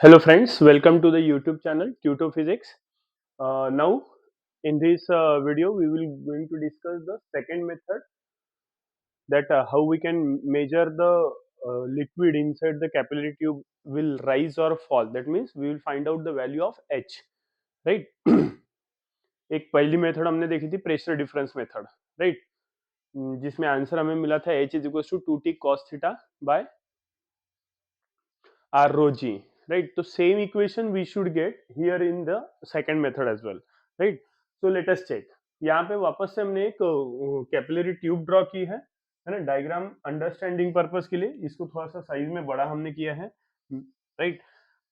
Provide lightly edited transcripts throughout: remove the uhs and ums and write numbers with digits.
Hello friends, welcome to the YouTube channel Tuto Physics. Now in this video we will going to discuss the second method that how we can measure the liquid inside the capillary tube will rise or fall. That means we will find out the value of H, right? एक पहली method हमने देखी थी pressure difference method, right? जिसमें answer हमें मिला था H is equal to 2t cos theta by r rho g, right? So same equation we should get here in the second method as well, right? So let us check. यहाँ पे वापस से हमने एक capillary tube draw की है ना, diagram understanding purpose के लिए इसको थोड़ा सा साइज में बड़ा हमने किया है, राइट?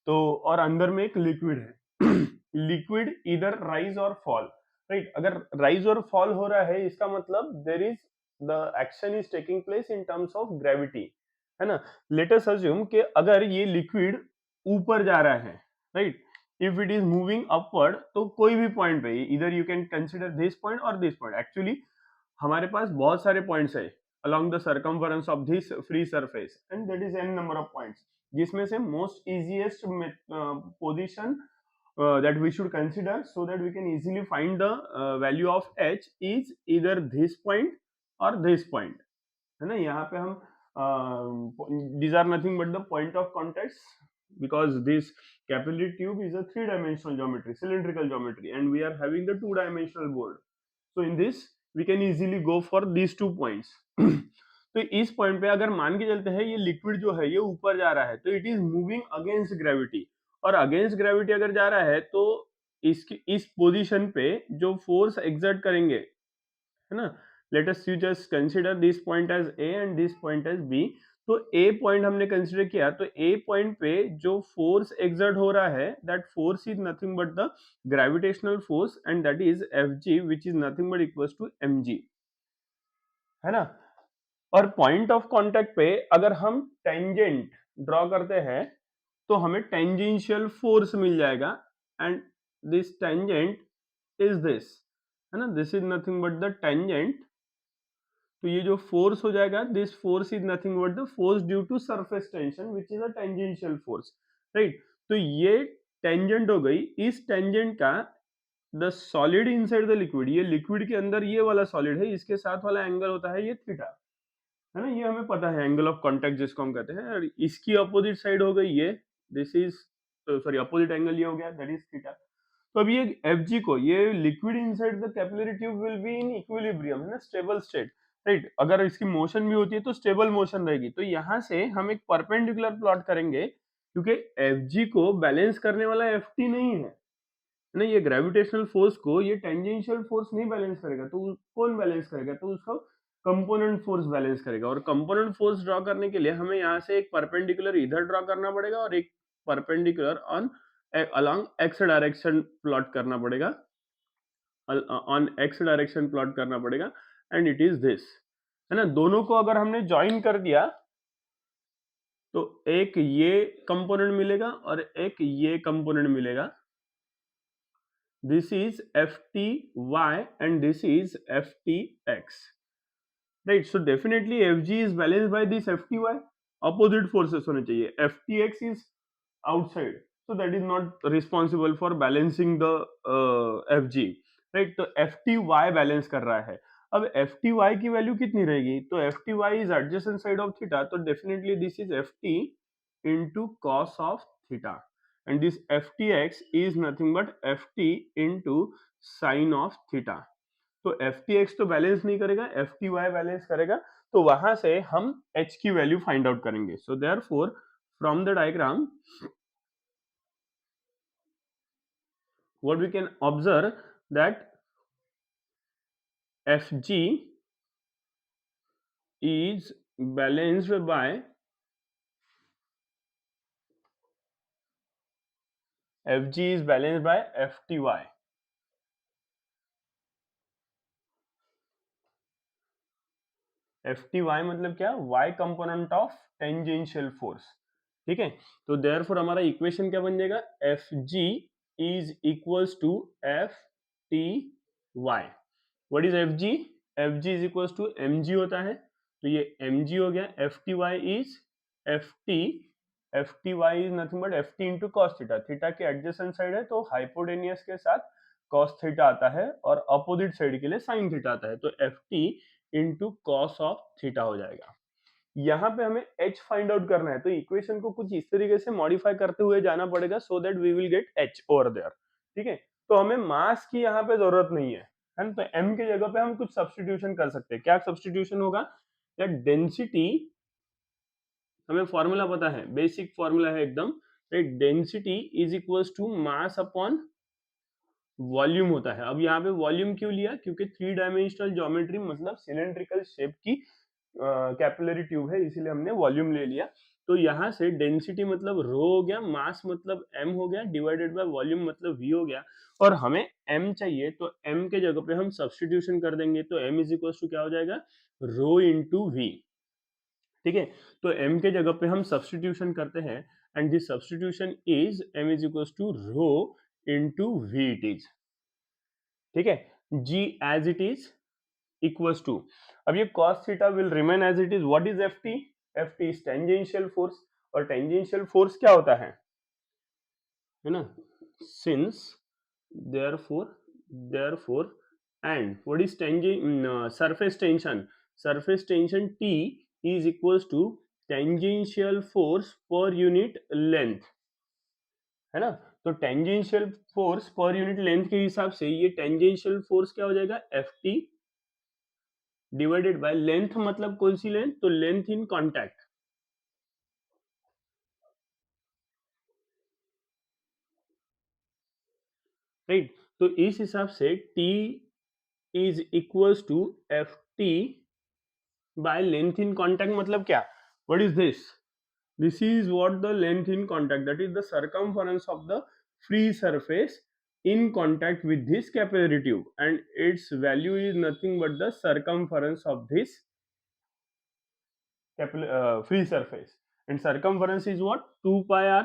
तो और अंदर में एक लिक्विड है लिक्विड इधर राइज और फॉल, राइट? अगर राइज और फॉल हो रहा है इसका मतलब there is the action is taking place in terms of gravity, है ना? लेट अस अज्यूम कि अगर ये लिक्विड ऊपर जा रहा है, right? If it is moving upward तो कोई भी पॉइंट पे इधर you can consider this point और दिस पॉइंट। एक्चुअली हमारे पास बहुत सारे पॉइंट्स है along the circumference of this free surface and that is n number of points, जिसमें से most easiest position that we should consider so that we can easily find the value of h is either this point or this point, है ना? यहाँ पे हम these are nothing but the point of contacts because this capillary tube is a three-dimensional geometry, cylindrical geometry, and we are having the two-dimensional board. So in this we can easily go for these 2 points. तो इस point पे अगर मान के चलते हैं ये liquid जो है ये ऊपर जा रहा है तो it is moving against gravity, और अगेंस्ट ग्रेविटी अगर जा रहा है तो इसकी इस पोजीशन पे जो फोर्स एक्सर्ट करेंगे, है ना? Let us you just consider this point as A and this point as B. तो ए पॉइंट हमने कंसीडर किया तो ए पॉइंट पे जो फोर्स एक्सर्ट हो रहा है that force is nothing but the gravitational force and that is F G which is nothing but equals to m g, है ना? और पॉइंट ऑफ कांटेक्ट पे अगर हम टेंजेंट ड्रॉ करते हैं तो हमें टेंजेंशियल फोर्स मिल जाएगा and this tangent is this, है ना? This is nothing but the tangent. तो ये जो फोर्स हो जाएगा this force is nothing but the force due to surface tension which is a tangential force, right? तो ये टेंजेंट हो गई। इस टेंजेंट का the solid inside the liquid, ये लिक्विड के अंदर ये वाला सॉलिड है, इसके साथ वाला एंगल होता है ये थीटा, है ना? ये हमें पता है एंगल ऑफ कांटेक्ट जिसको हम कहते हैं। और इसकी अपोजिट साइड हो गई ये, this is sorry opposite angle ये हो गया दैट इज थीटा। तो अब ये Fg को, ये liquid inside the capillary tube will be in equilibrium, है ना, स्टेबल स्टेट, राइट? अगर इसकी मोशन भी होती है तो स्टेबल मोशन रहेगी। तो यहाँ से हम एक परपेंडिकुलर प्लॉट करेंगे क्योंकि Fg को बैलेंस करने वाला Ft नहीं है ना, ये ग्रेविटेशनल फोर्स को ये टेंजेंशियल फोर्स नहीं बैलेंस करेगा। तो कौन बैलेंस करेगा? तो उसका कंपोनेंट फोर्स बैलेंस करेगा। और कंपोनेंट फोर्स ड्रॉ करने के लिए हमें यहाँ से एक परपेंडिकुलर इधर ड्रॉ करना पड़ेगा और एक perpendicular on along x direction plot करना पड़ेगा, ऑन एक्स डायरेक्शन प्लॉट करना पड़ेगा एंड इट इज दिस, है ना? दोनों को अगर हमने ज्वाइन कर दिया तो एक ये कंपोनेंट मिलेगा और एक ये कंपोनेंट मिलेगा। This is Fty and this is Ftx, right? So definitely Fg is balanced by this Fty, opposite forces होने चाहिए। Ftx is outside, so that is not responsible for balancing the Fg, right? तो Fty balance कर रहा है। अब Fty की value कितनी रहेगी? तो Fty is adjacent side of theta, तो definitely this is Ft into cos of theta, and this Ftx is nothing but Ft into sin of theta। तो Ftx तो बैलेंस नहीं करेगा, Fty बैलेंस करेगा। तो वहां से हम h की वैल्यू फाइंड आउट करेंगे। So therefore from the diagram what we can observe that Fg is balanced by Fty। Fty मतलब क्या? y component of tangential force, ठीक है? तो देयरफॉर हमारा इक्वेशन क्या बन जाएगा? Fg is equals to Fty। What is Fg? Fg is equals to mg होता है, तो ये mg हो गया। Fty is Ft F T Y is nothing but F T into cos theta, theta के एडजेसेंट साइड है तो hypotenuse के साथ कॉस थीटा आता है और अपोजिट साइड के लिए साइन थीटा आता है, तो F T into cos of theta हो जाएगा। यहाँ पे हमें h फाइंड आउट करना है, तो इक्वेशन को कुछ इस तरीके से मॉडिफाई करते हुए जाना पड़ेगा so that we will get h over there, ठीक है। तो हमें मास की यहाँ पे जरूरत नहीं है ना, तो m के जगह पे हम कुछ सब्स्टिट्यूशन कर सकते हैं। क्या सब्स्टिट्यूशन होगा, या डेंसिटी, हमें फॉर्मूला पता है, बेसिक फॉर्मूला है एकदम, density is equals to mass upon volume होता है। अब यहाँ पे वॉल्यूम क्यों लिया, क्योंकि 3 डायमेंशनल ज्योमेट्री मतलब सिलेंड्रिकल शेप की कैपिलरी ट्यूब है, इसीलिए हमने वॉल्यूम ले लिया। तो यहाँ से डेंसिटी मतलब रो हो गया, मास मतलब m हो गया, डिवाइडेड बाय वॉल्यूम मतलब v हो गया, और हमें m चाहिए तो m के जगह पे हम सब्स्टिट्यूशन कर देंगे, तो m इज इक्वल टू क्या हो जाएगा, रो इंटू वी, ठीक है। तो m के जगह पे हम सब्स्टिट्यूशन करते हैं and this substitution is m is equal to rho into V it is, ठीक है। g as it is equals to, अब ये cos theta will remain as it is, what is ft, ft is tangential force, और tangential force क्या होता है ना, since therefore and what is surface tension, surface tension T is equals to tangential force per unit length, है ना। तो tangential force per unit length के हिसाब से ये टेंजेंशियल फोर्स क्या हो जाएगा, ft डिवाइडेड बाय लेंथ, मतलब कौन सी लेंथ, तो लेंथ इन कांटेक्ट, राइट। तो इस हिसाब से T is equals to F T by length in contact, मतलब क्या, what is this, this is what the length in contact, that is the circumference of the free surface in contact with this capillary tube and its value is nothing but the circumference of this free surface, and circumference is what, 2 pi r,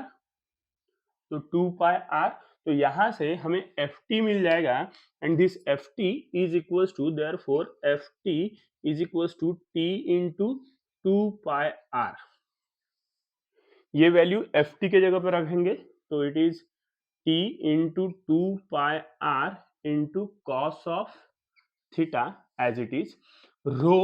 तो 2 pi are, तो यहां से हमें F T मिल जाएगा, and this F T is equals to, therefore F T is equals to T into 2 pi R, ये value F T के जगह पर रखेंगे, तो it is T into 2 pi are into cos of theta as it is, rho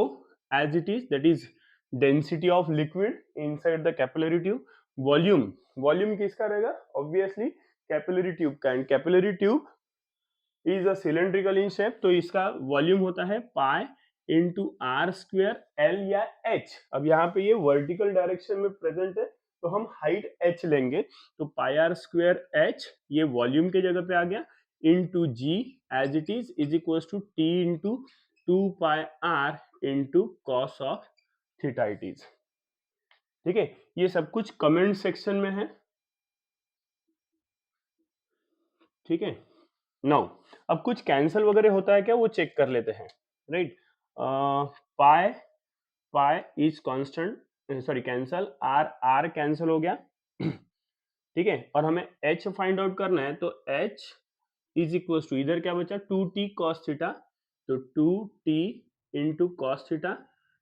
as it is, that is density of liquid inside the capillary tube, volume, volume किसका रहेगा, obviously capillary tube का, and capillary tube is a cylindrical in shape, तो इसका volume होता है pi into r square L या H. अब यहाँ पे ये वर्टिकल डायरेक्शन में प्रेजेंट है तो हम हाइट एच लेंगे, तो पाई आर स्क्वेयर एच ये वॉल्यूम के जगह पे आ गया, into g as it is equal to T into 2 pi are into cos of theta it is, ठीक है। ये सब कुछ कमेंट सेक्शन में है, ठीक है। नाउ अब कुछ कैंसल वगैरह होता है क्या, वो चेक कर लेते हैं, right. Pi pi is constant, sorry cancel, r r cancel हो गया, ठीक है। और हमें h फाइंड आउट करना है, तो h इज इक्वल टू, इधर क्या बचा, 2t cos थीटा, तो 2t into cos theta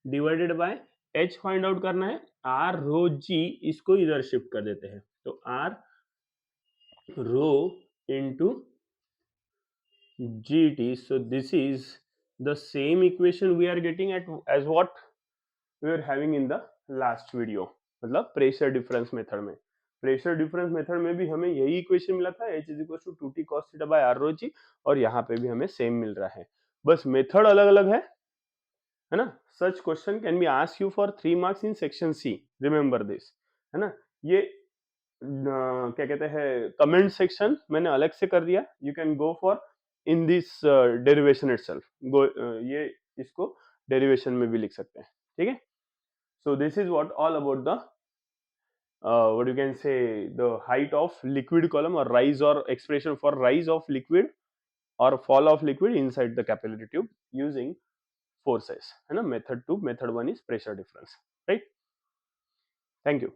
divided by h find out करना है, r रो g, इसको इधर शिफ्ट कर देते हैं, तो r rho into gt, so this is the same equation we are getting at as what we were having in the last video, मतलब pressure difference method में, प्रेशर डिफरेंस मेथड में भी हमें यही इक्वेशन मिला था, h is equal to 2t cos theta by r rho g, और यहाँ पे भी हमें सेम मिल रहा है, बस मेथड अलग अलग है ना। Such question can be asked you for 3 marks in section C, remember this, है ना। ये क्या कहते हैं, कमेंट सेक्शन मैंने अलग से कर दिया, you can go for in this derivation itself, ये इसको डेरिवेशन में भी लिख सकते हैं, ठीक है। So this is what all about the what you can say, the height of liquid column, or rise, or expression for rise of liquid or fall of liquid inside the capillary tube using forces, है ना। method 2, method 1 is pressure difference, right. Thank you.